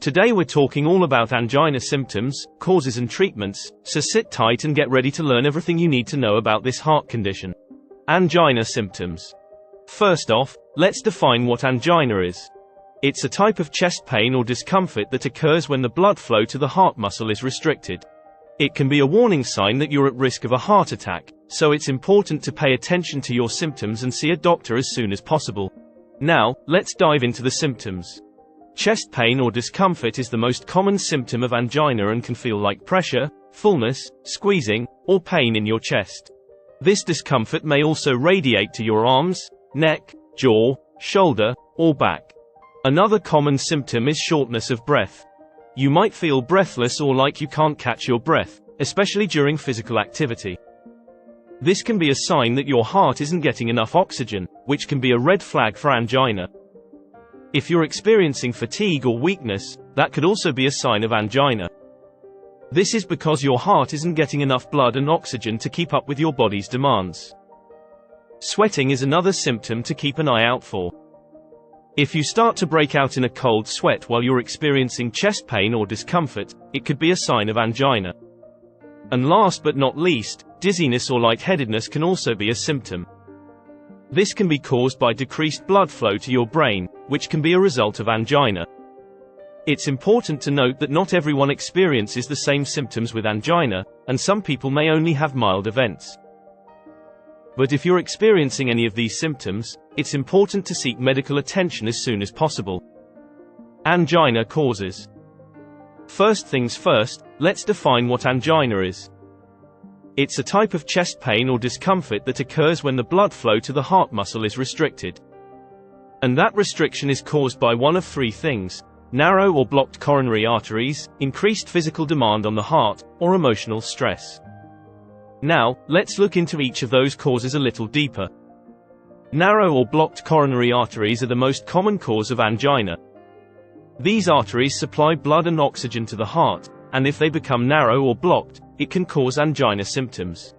Today we're talking all about angina symptoms, causes and treatments, so sit tight and get ready to learn everything you need to know about this heart condition. Angina symptoms. First off, let's define what angina is. It's a type of chest pain or discomfort that occurs when the blood flow to the heart muscle is restricted. It can be a warning sign that you're at risk of a heart attack, so it's important to pay attention to your symptoms and see a doctor as soon as possible. Now, let's dive into the symptoms. Chest pain or discomfort is the most common symptom of angina and can feel like pressure, fullness, squeezing, or pain in your chest. This discomfort may also radiate to your arms, neck, jaw, shoulder, or back. Another common symptom is shortness of breath. You might feel breathless or like you can't catch your breath, especially during physical activity. This can be a sign that your heart isn't getting enough oxygen, which can be a red flag for angina. If you're experiencing fatigue or weakness, that could also be a sign of angina. This is because your heart isn't getting enough blood and oxygen to keep up with your body's demands. Sweating is another symptom to keep an eye out for. If you start to break out in a cold sweat while you're experiencing chest pain or discomfort, it could be a sign of angina. And last but not least, dizziness or lightheadedness can also be a symptom. This can be caused by decreased blood flow to your brain, which can be a result of angina. It's important to note that not everyone experiences the same symptoms with angina, and some people may only have mild events. But if you're experiencing any of these symptoms, it's important to seek medical attention as soon as possible. Angina causes. First things first, let's define what angina is. It's a type of chest pain or discomfort that occurs when the blood flow to the heart muscle is restricted. And that restriction is caused by one of three things: narrow or blocked coronary arteries, increased physical demand on the heart, or emotional stress. Now, let's look into each of those causes a little deeper. Narrow or blocked coronary arteries are the most common cause of angina. These arteries supply blood and oxygen to the heart, and if they become narrow or blocked, it can cause angina symptoms.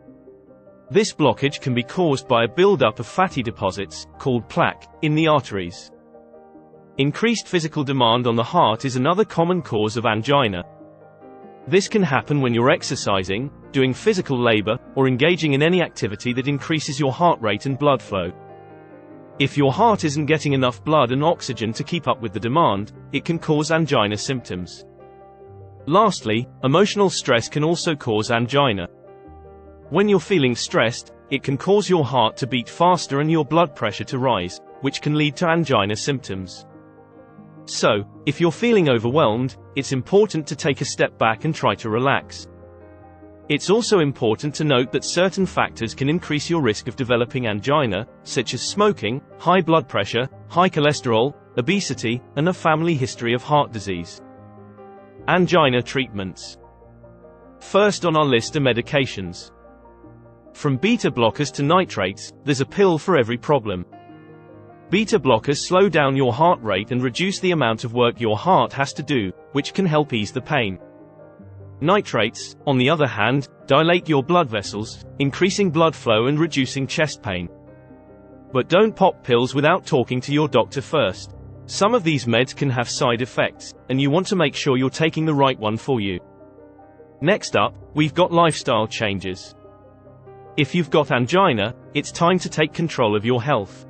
This blockage can be caused by a buildup of fatty deposits, called plaque, in the arteries. Increased physical demand on the heart is another common cause of angina. This can happen when you're exercising, doing physical labor, or engaging in any activity that increases your heart rate and blood flow. If your heart isn't getting enough blood and oxygen to keep up with the demand, it can cause angina symptoms. Lastly, emotional stress can also cause angina. When you're feeling stressed, it can cause your heart to beat faster and your blood pressure to rise, which can lead to angina symptoms. So, if you're feeling overwhelmed, it's important to take a step back and try to relax. It's also important to note that certain factors can increase your risk of developing angina, such as smoking, high blood pressure, high cholesterol, obesity, and a family history of heart disease. Angina treatments. First on our list are medications. From beta blockers to nitrates, there's a pill for every problem. Beta blockers slow down your heart rate and reduce the amount of work your heart has to do, which can help ease the pain. Nitrates, on the other hand, dilate your blood vessels, increasing blood flow and reducing chest pain. But don't pop pills without talking to your doctor first. Some of these meds can have side effects, and you want to make sure you're taking the right one for you. Next up, we've got lifestyle changes. If you've got angina, it's time to take control of your health.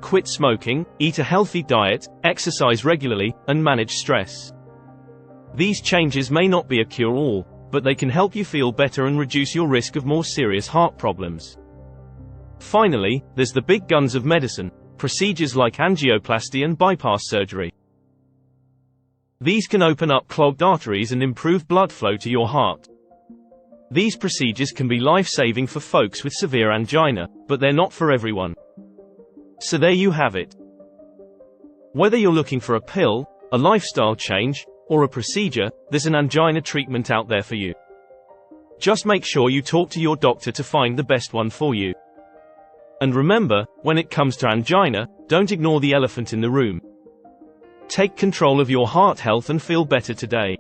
Quit smoking, eat a healthy diet, exercise regularly, and manage stress. These changes may not be a cure-all, but they can help you feel better and reduce your risk of more serious heart problems. Finally, there's the big guns of medicine, procedures like angioplasty and bypass surgery. These can open up clogged arteries and improve blood flow to your heart. These procedures can be life-saving for folks with severe angina, but they're not for everyone. So there you have it. Whether you're looking for a pill, a lifestyle change, or a procedure, there's an angina treatment out there for you. Just make sure you talk to your doctor to find the best one for you. And remember, when it comes to angina, don't ignore the elephant in the room. Take control of your heart health and feel better today.